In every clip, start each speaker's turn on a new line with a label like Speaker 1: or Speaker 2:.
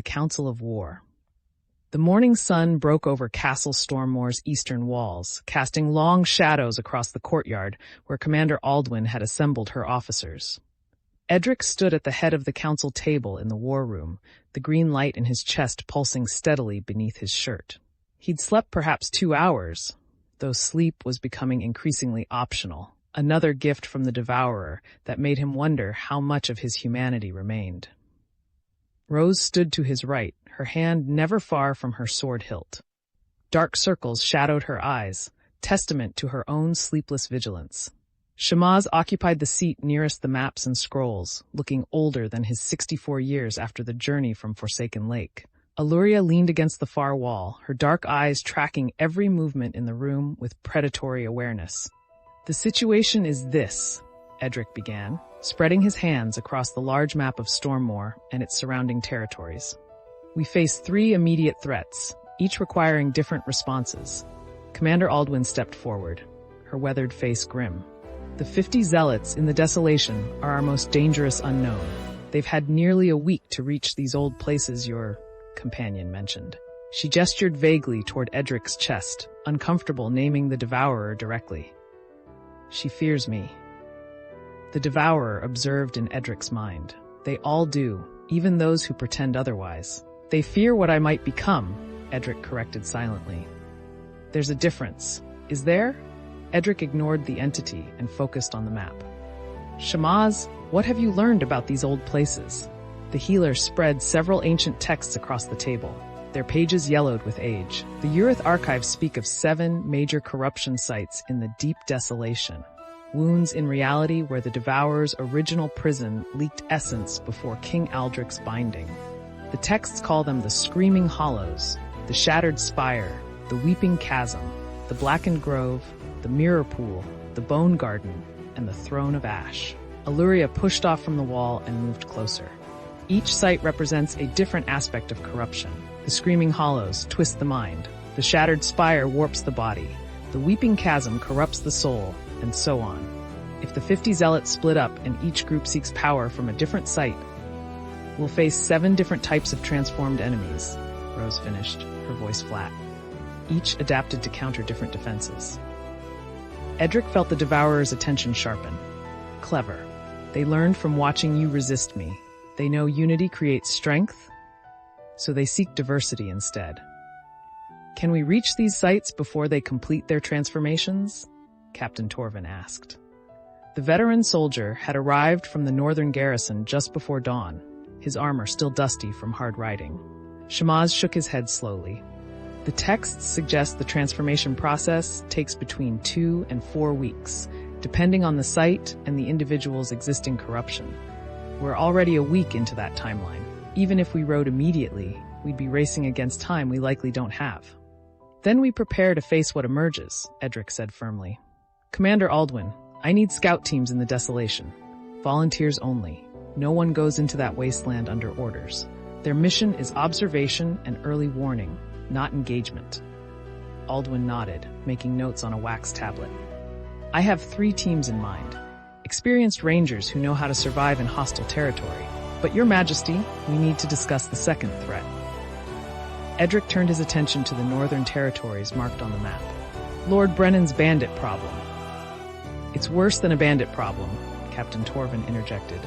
Speaker 1: the Council of War. The morning sun broke over Castle Stormmore's eastern walls, casting long shadows across the courtyard where Commander Aldwyn had assembled her officers. Edrick stood at the head of the council table in the war room, the green light in his chest pulsing steadily beneath his shirt. He'd slept perhaps 2 hours, though sleep was becoming increasingly optional, another gift from the Devourer that made him wonder how much of his humanity remained. Rose stood to his right, her hand never far from her sword hilt. Dark circles shadowed her eyes, testament to her own sleepless vigilance. Shamaz occupied the seat nearest the maps and scrolls, looking older than his 64 years after the journey from Forsaken Lake. Alluria leaned against the far wall, her dark eyes tracking every movement in the room with predatory awareness. "The situation is this," Edrick began, spreading his hands across the large map of Stormmore and its surrounding territories. "We face 3 immediate threats, each requiring different responses." Commander Aldwyn stepped forward, her weathered face grim. "The 50 zealots in the desolation are our most dangerous unknown. They've had nearly a week to reach these old places your companion mentioned." She gestured vaguely toward Edrick's chest, uncomfortable naming the Devourer directly. "She fears me." The Devourer observed in Edrick's mind. "They all do, even those who pretend otherwise." "They fear what I might become," Edrick corrected silently. "There's a difference. Is there?" Edrick ignored the entity and focused on the map. "Shamaz, what have you learned about these old places?" The healer spread several ancient texts across the table, their pages yellowed with age. The Urith archives speak of 7 major corruption sites in the deep desolation. Wounds in reality where the Devourer's original prison leaked essence before King Aldrich's binding. The texts call them the Screaming Hollows, the Shattered Spire, the Weeping Chasm, the Blackened Grove, the Mirror Pool, the Bone Garden, and the Throne of Ash. Alluria pushed off from the wall and moved closer. Each site represents a different aspect of corruption. The Screaming Hollows twist the mind. The Shattered Spire warps the body. The Weeping Chasm corrupts the soul, and so on. If the 50 zealots split up and each group seeks power from a different site, we'll face 7 different types of transformed enemies, Rose finished, her voice flat. Each adapted to counter different defenses. Edrick felt the Devourer's attention sharpen. "Clever. They learned from watching you resist me. They know unity creates strength, so they seek diversity instead. Can we reach these sites before they complete their transformations?" Captain Torvin asked. The veteran soldier had arrived from the northern garrison just before dawn, his armor still dusty from hard riding. Shamaz shook his head slowly. "The texts suggest the transformation process takes between 2 and 4 weeks, depending on the site and the individual's existing corruption. We're already a week into that timeline. Even if we rode immediately, we'd be racing against time we likely don't have." "Then we prepare to face what emerges," Edrick said firmly. "Commander Aldwyn, I need scout teams in the desolation. Volunteers only. No one goes into that wasteland under orders. Their mission is observation and early warning, not engagement." Aldwyn nodded, making notes on a wax tablet. "I have 3 teams in mind. Experienced rangers who know how to survive in hostile territory. But Your Majesty, we need to discuss the second threat." Edrick turned his attention to the northern territories marked on the map. "Lord Brennan's bandit problem." "It's worse than a bandit problem," Captain Torvin interjected.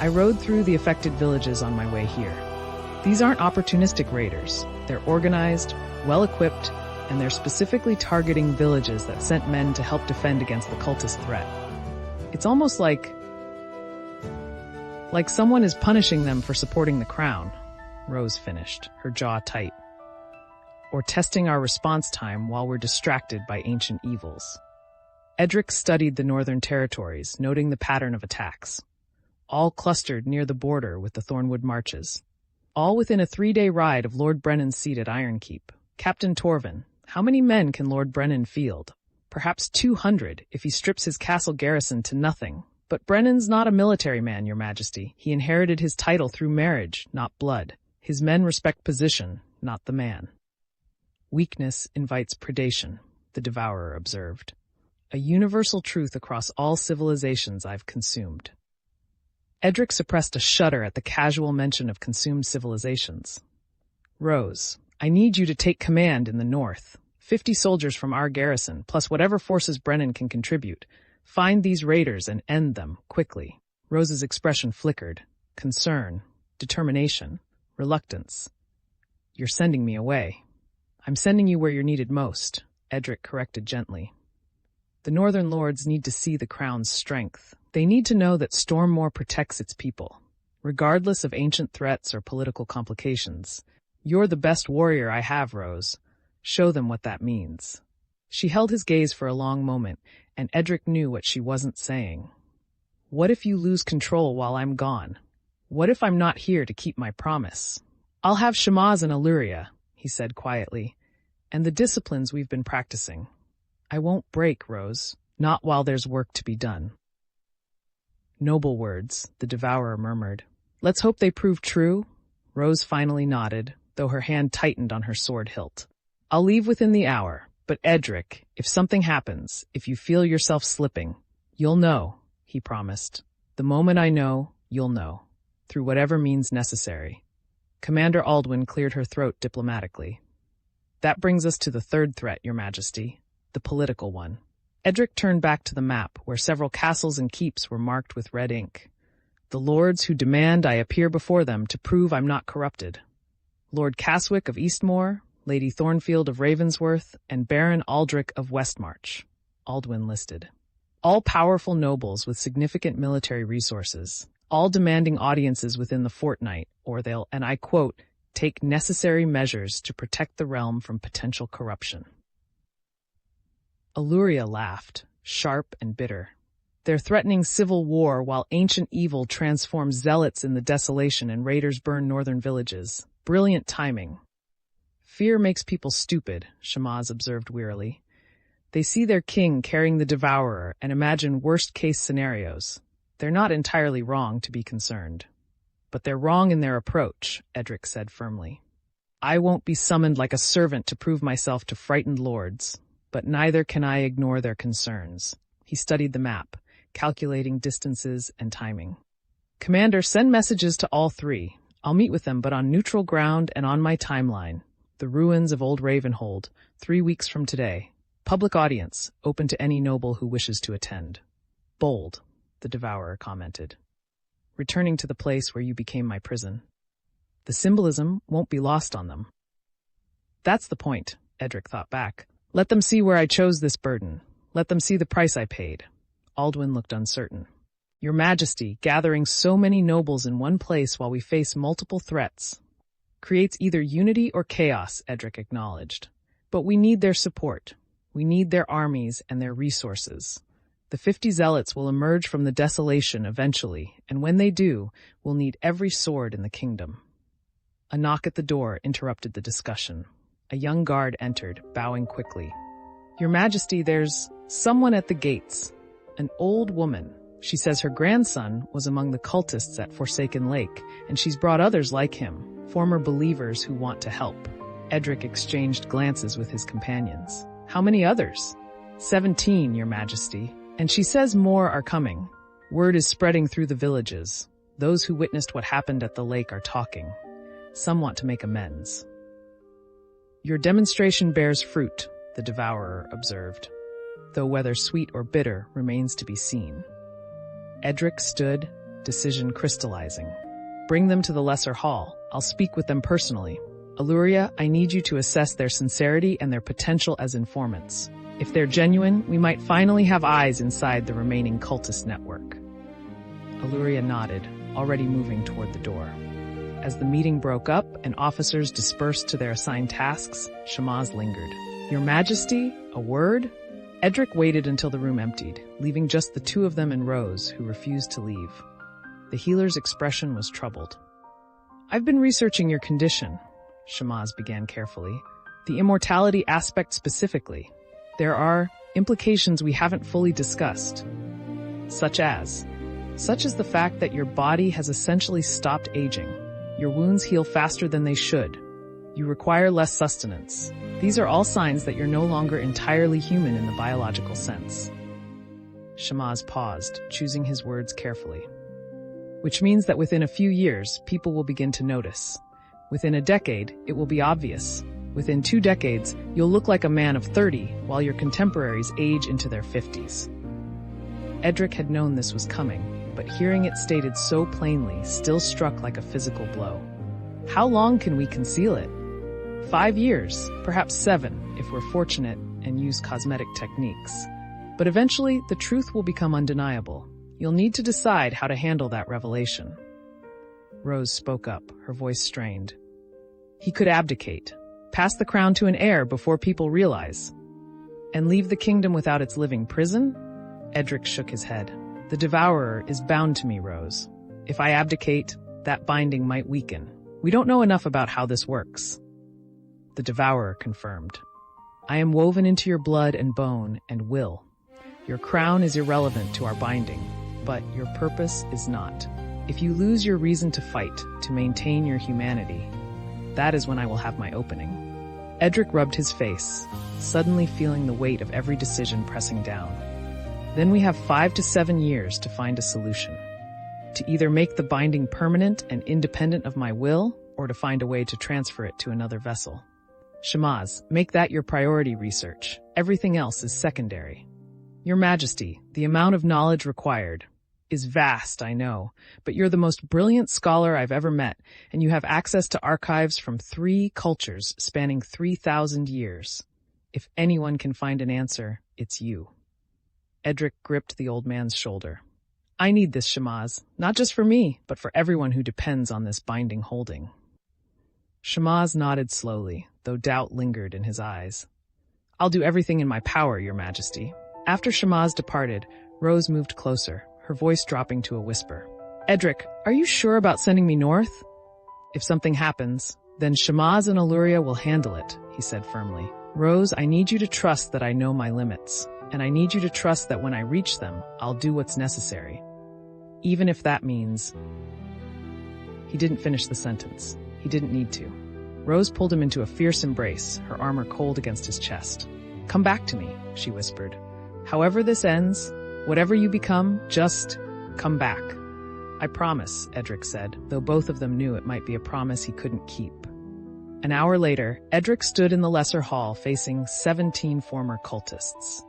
Speaker 1: "I rode through the affected villages on my way here. These aren't opportunistic raiders. They're organized, well-equipped, and they're specifically targeting villages that sent men to help defend against the cultist threat. It's almost like someone is punishing them for supporting the crown," Rose finished, her jaw tight. "Or testing our response time while we're distracted by ancient evils." Edrick studied the northern territories, noting the pattern of attacks. All clustered near the border with the Thornwood Marches. All within a 3-day ride of Lord Brennan's seat at Ironkeep. "Captain Torvin, how many men can Lord Brennan field?" "Perhaps 200 if he strips his castle garrison to nothing. But Brennan's not a military man, Your Majesty. He inherited his title through marriage, not blood. His men respect position, not the man." "Weakness invites predation," the Devourer observed. "A universal truth across all civilizations I've consumed." Edrick suppressed a shudder at the casual mention of consumed civilizations. Rose, I need you to take command in the north. 50 soldiers from our garrison, plus whatever forces Brennan can contribute. Find these raiders and end them, quickly. Rose's expression flickered. Concern, determination, reluctance. You're sending me away. I'm sending you where you're needed most, Edrick corrected gently. The Northern Lords need to see the Crown's strength. They need to know that Stormmore protects its people, regardless of ancient threats or political complications. You're the best warrior I have, Rose. Show them what that means. She held his gaze for a long moment, and Edrick knew what she wasn't saying. What if you lose control while I'm gone? What if I'm not here to keep my promise? I'll have Shamaz and Alluria, he said quietly, and the disciplines we've been practicing. I won't break, Rose, not while there's work to be done. Noble words, the Devourer murmured. Let's hope they prove true. Rose finally nodded, though her hand tightened on her sword hilt. I'll leave within the hour, but Edrick, if something happens, if you feel yourself slipping, you'll know, he promised. The moment I know, you'll know, through whatever means necessary. Commander Aldwyn cleared her throat diplomatically. That brings us to the third threat, Your Majesty, the political one. Edrick turned back to the map, where several castles and keeps were marked with red ink. The lords who demand I appear before them to prove I'm not corrupted. Lord Caswick of Eastmoor, Lady Thornfield of Ravensworth, and Baron Aldrick of Westmarch, Aldwyn listed. All powerful nobles with significant military resources, all demanding audiences within the fortnight, or they'll, and I quote, take necessary measures to protect the realm from potential corruption. Alluria laughed, sharp and bitter. They're threatening civil war while ancient evil transforms zealots in the desolation and raiders burn northern villages. Brilliant timing. Fear makes people stupid, Shamaz observed wearily. They see their king carrying the Devourer and imagine worst-case scenarios. They're not entirely wrong to be concerned. But they're wrong in their approach, Edrick said firmly. I won't be summoned like a servant to prove myself to frightened lords, but neither can I ignore their concerns. He studied the map, calculating distances and timing. Commander, send messages to all three. I'll meet with them, but on neutral ground and on my timeline. The ruins of Old Ravenhold, 3 weeks from today. Public audience, open to any noble who wishes to attend. Bold, the Devourer commented. Returning to the place where you became my prison. The symbolism won't be lost on them. That's the point, Edrick thought back. Let them see where I chose this burden. Let them see the price I paid. Aldwyn looked uncertain. Your Majesty, gathering so many nobles in one place while we face multiple threats, creates either unity or chaos, Edrick acknowledged. But we need their support. We need their armies and their resources. The 50 zealots will emerge from the desolation eventually, and when they do, we'll need every sword in the kingdom. A knock at the door interrupted the discussion. A young guard entered, bowing quickly. Your Majesty, there's someone at the gates. An old woman. She says her grandson was among the cultists at Forsaken Lake, and she's brought others like him, former believers who want to help. Edrick exchanged glances with his companions. How many others? 17, Your Majesty. And she says more are coming. Word is spreading through the villages. Those who witnessed what happened at the lake are talking. Some want to make amends. Your demonstration bears fruit, the Devourer observed, though whether sweet or bitter remains to be seen. Edrick stood, decision crystallizing. Bring them to the lesser hall. I'll speak with them personally. Alluria, I need you to assess their sincerity and their potential as informants. If they're genuine, we might finally have eyes inside the remaining cultist network. Alluria nodded, already moving toward the door. As the meeting broke up and officers dispersed to their assigned tasks, Shamaz lingered. Your Majesty, a word? Edrick waited until the room emptied, leaving just the two of them and Rose, who refused to leave. The healer's expression was troubled. I've been researching your condition, Shamaz began carefully. The immortality aspect specifically. There are implications we haven't fully discussed, such as the fact that your body has essentially stopped aging. Your wounds heal faster than they should. You require less sustenance. These are all signs that you're no longer entirely human in the biological sense. Shamaz paused, choosing his words carefully. which means that within a few years, people will begin to notice. Within a decade, it will be obvious. Within 2 decades, you'll look like a man of 30, while your contemporaries age into their 50s. Edrick had known this was coming, but hearing it stated so plainly still struck like a physical blow. How long can we conceal it? 5 years, perhaps 7, if we're fortunate and use cosmetic techniques. But eventually, the truth will become undeniable. You'll need to decide how to handle that revelation. Rose spoke up, her voice strained. He could abdicate, pass the crown to an heir before people realize, and leave the kingdom without its living prison? Edrick shook his head. The Devourer is bound to me, Rose. If I abdicate, that binding might weaken. We don't know enough about how this works. The Devourer confirmed. I am woven into your blood and bone and will. Your crown is irrelevant to our binding, but your purpose is not. If you lose your reason to fight, to maintain your humanity, that is when I will have my opening. Edrick rubbed his face, suddenly feeling the weight of every decision pressing down. Then we have 5 to 7 years to find a solution. To either make the binding permanent and independent of my will, or to find a way to transfer it to another vessel. Shamaz, make that your priority research. Everything else is secondary. Your Majesty, the amount of knowledge required is vast, I know, but you're the most brilliant scholar I've ever met, and you have access to archives from 3 cultures spanning 3,000 years. If anyone can find an answer, it's you. Edrick gripped the old man's shoulder. I need this, Shamaz, not just for me, but for everyone who depends on this binding holding. Shamaz nodded slowly, though doubt lingered in his eyes. I'll do everything in my power, Your Majesty. After Shamaz departed, Rose moved closer, her voice dropping to a whisper. Edrick, are you sure about sending me north? If something happens, then Shamaz and Alluria will handle it, he said firmly. Rose, I need you to trust that I know my limits, and I need you to trust that when I reach them, I'll do what's necessary. Even if that means... He didn't finish the sentence. He didn't need to. Rose pulled him into a fierce embrace, her armor cold against his chest. Come back to me, she whispered. However this ends, whatever you become, just come back. I promise, Edrick said, though both of them knew it might be a promise he couldn't keep. An hour later, Edrick stood in the lesser hall facing 17 former cultists.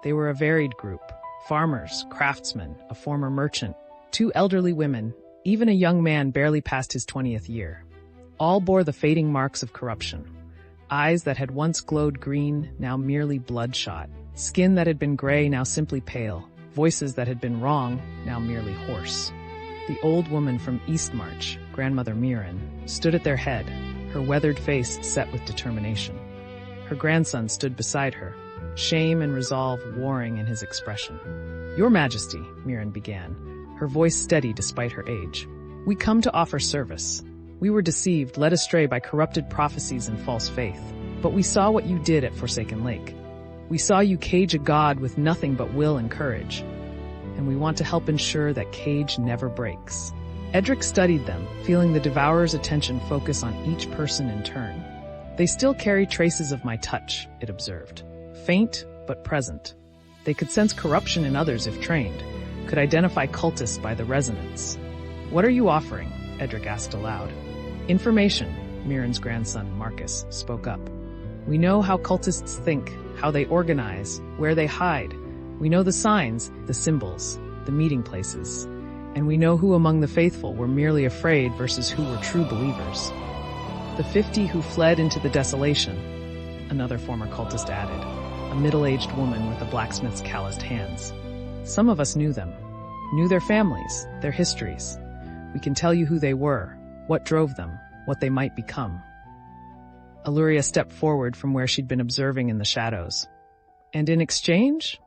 Speaker 1: They were a varied group: farmers, craftsmen, a former merchant, 2 elderly women, even a young man barely past his 20th year. All bore the fading marks of corruption. Eyes that had once glowed green, now merely bloodshot. Skin that had been gray, now simply pale. Voices that had been wrong, now merely hoarse. The old woman from Eastmarch, Grandmother Mirren, stood at their head, her weathered face set with determination. Her grandson stood beside her, shame and resolve warring in his expression. Your Majesty, Mirren began, her voice steady despite her age. We come to offer service. We were deceived, led astray by corrupted prophecies and false faith. But we saw what you did at Forsaken Lake. We saw you cage a god with nothing but will and courage. And we want to help ensure that cage never breaks. Edrick studied them, feeling the Devourer's attention focus on each person in turn. They still carry traces of my touch, it observed. Faint, but present. They could sense corruption in others if trained, could identify cultists by the resonance. What are you offering? Edrick asked aloud. Information, Mirren's grandson, Marcus, spoke up. We know how cultists think, how they organize, where they hide. We know the signs, the symbols, the meeting places. And we know who among the faithful were merely afraid versus who were true believers. The 50 who fled into the desolation, another former cultist added, a middle-aged woman with a blacksmith's calloused hands. Some of us knew them, knew their families, their histories. We can tell you who they were, what drove them, what they might become. Alluria stepped forward from where she'd been observing in the shadows. And in exchange?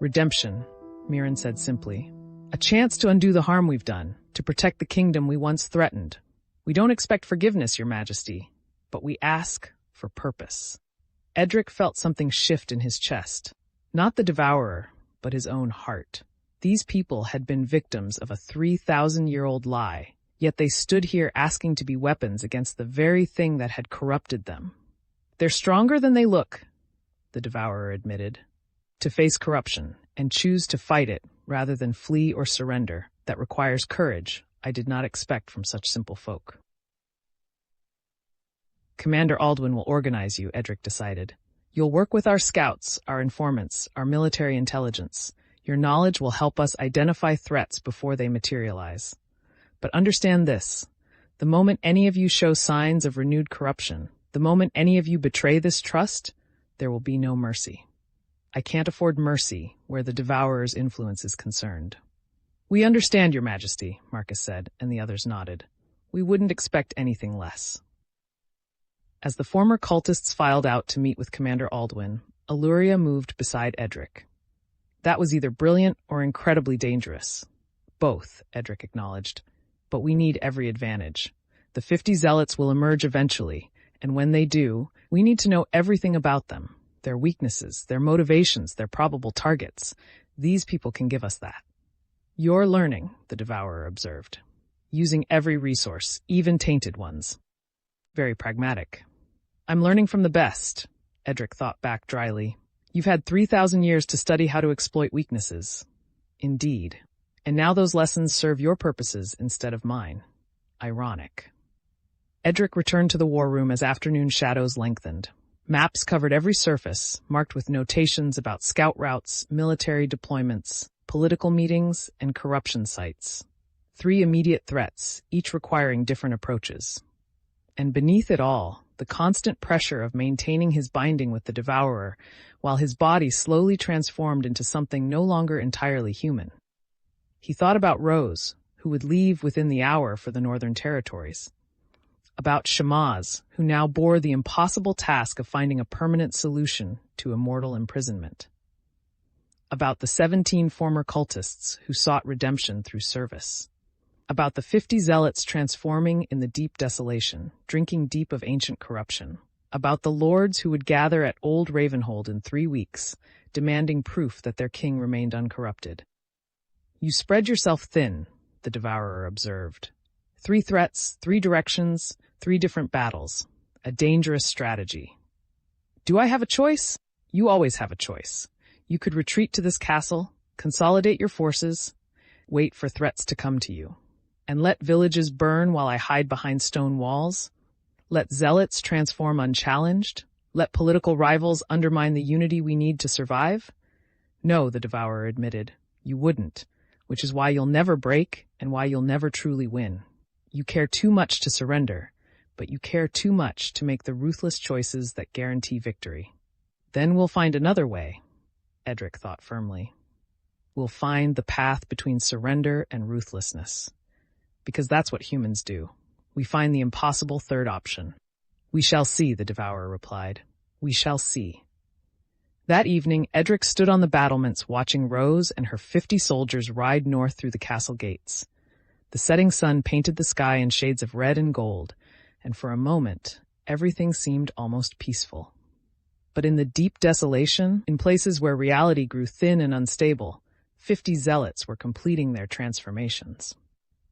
Speaker 1: Redemption, Mirren said simply. A chance to undo the harm we've done, to protect the kingdom we once threatened. We don't expect forgiveness, Your Majesty, but we ask for purpose. Edrick felt something shift in his chest. Not the Devourer, but his own heart. These people had been victims of a 3,000-year-old lie, yet they stood here asking to be weapons against the very thing that had corrupted them. They're stronger than they look, the Devourer admitted. To face corruption and choose to fight it rather than flee or surrender, that requires courage, I did not expect from such simple folk. Commander Aldwyn will organize you, Edrick decided. You'll work with our scouts, our informants, our military intelligence. Your knowledge will help us identify threats before they materialize. But understand this. The moment any of you show signs of renewed corruption, the moment any of you betray this trust, there will be no mercy. I can't afford mercy where the Devourer's influence is concerned. We understand, Your Majesty, Marcus said, and the others nodded. We wouldn't expect anything less. As the former cultists filed out to meet with Commander Aldwyn, Alluria moved beside Edrick. That was either brilliant or incredibly dangerous. Both, Edrick acknowledged. But we need every advantage. The 50 zealots will emerge eventually, and when they do, we need to know everything about them, their weaknesses, their motivations, their probable targets. These people can give us that. You're learning, the Devourer observed. Using every resource, even tainted ones. Very pragmatic. I'm learning from the best, Edrick thought back dryly. You've had 3,000 years to study how to exploit weaknesses. Indeed. And now those lessons serve your purposes instead of mine. Ironic. Edrick returned to the war room as afternoon shadows lengthened. Maps covered every surface, marked with notations about scout routes, military deployments, political meetings, and corruption sites. 3 immediate threats, each requiring different approaches. And beneath it all, the constant pressure of maintaining his binding with the Devourer, while his body slowly transformed into something no longer entirely human. He thought about Rose, who would leave within the hour for the Northern Territories. About Shamaz, who now bore the impossible task of finding a permanent solution to immortal imprisonment. About the 17 former cultists who sought redemption through service. About the 50 zealots transforming in the deep desolation, drinking deep of ancient corruption. About the lords who would gather at Old Ravenhold in 3 weeks, demanding proof that their king remained uncorrupted. You spread yourself thin, the Devourer observed. 3 threats, 3 directions, 3 different battles. A dangerous strategy. Do I have a choice? You always have a choice. You could retreat to this castle, consolidate your forces, wait for threats to come to you, and let villages burn while I hide behind stone walls. Let zealots transform unchallenged. Let political rivals undermine the unity we need to survive. No, the Devourer admitted, you wouldn't, which is why you'll never break and why you'll never truly win. You care too much to surrender, but you care too much to make the ruthless choices that guarantee victory. Then we'll find another way, Edrick thought firmly. We'll find the path between surrender and ruthlessness. Because that's what humans do. We find the impossible third option. We shall see, the Devourer replied. We shall see. That evening, Edrick stood on the battlements watching Rose and her 50 soldiers ride north through the castle gates. The setting sun painted the sky in shades of red and gold, and for a moment, everything seemed almost peaceful. But in the deep desolation, in places where reality grew thin and unstable, 50 zealots were completing their transformations.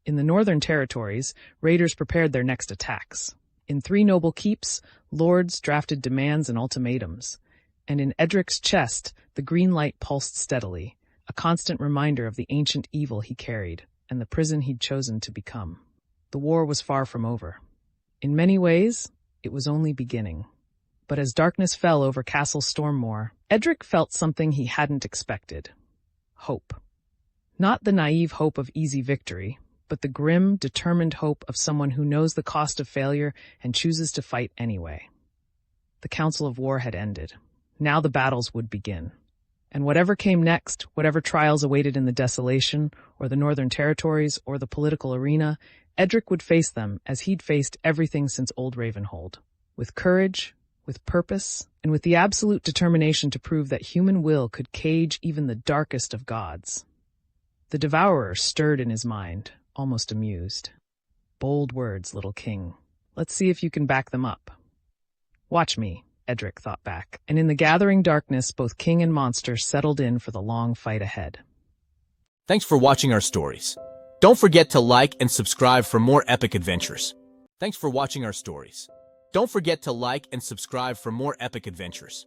Speaker 1: In the Northern Territories, raiders prepared their next attacks. In 3 noble keeps, lords drafted demands and ultimatums. And in Edrick's chest, the green light pulsed steadily, a constant reminder of the ancient evil he carried and the prison he'd chosen to become. The war was far from over. In many ways, it was only beginning. But as darkness fell over Castle Stormmore, Edrick felt something he hadn't expected. Hope. Not the naive hope of easy victory, but the grim, determined hope of someone who knows the cost of failure and chooses to fight anyway. The Council of War had ended. Now the battles would begin. And whatever came next, whatever trials awaited in the desolation, or the Northern Territories, or the political arena, Edrick would face them as he'd faced everything since Old Ravenhold. With courage, with purpose, and with the absolute determination to prove that human will could cage even the darkest of gods. The Devourer stirred in his mind, almost amused. Bold words, little king. Let's see if you can back them up. Watch me, Edrick thought back, and in the gathering darkness, both king and monster settled in for the long fight ahead.
Speaker 2: Thanks for watching our stories. Don't forget to like and subscribe for more epic adventures. Thanks for watching our stories. Don't forget to like and subscribe for more epic adventures.